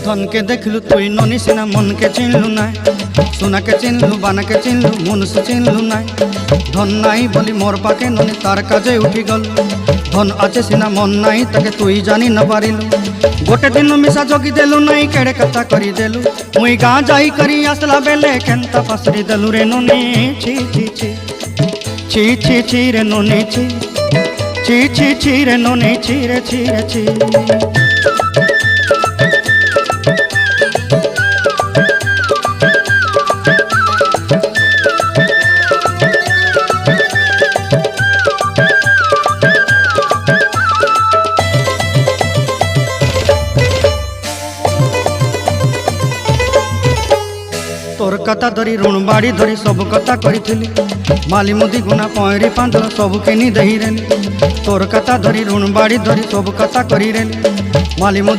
धन के देखलु तुई ननी सिना मन के चिन्हलु ना सोना के चिन्हलु बाना के चिन्हलु मनुष्य चिन्हलु ना धन नाई बोली मोर पाके ननी तार काजे उठी गल धन आचे सिना मन नाई ताके तुई जानी न पारिलु गोटे दिन मिसा जगी देलु नाई केड़े कथा करी देलु मुई गाँ जाई करी आसला बेले केंता फासरी देलु रे ननी छी छी छी छी छी छी रे ननी छी छी छी छी रे ननी छी रे छी रे छी। तोर कथा धरी ऋण बाड़ी धरी सब कथा करी माली मुदी गुना पहरी पांदर सब किनी दही रेली तोर कथा धरी ऋण बाड़ी धरी सब कथा करी रेली माली मुदी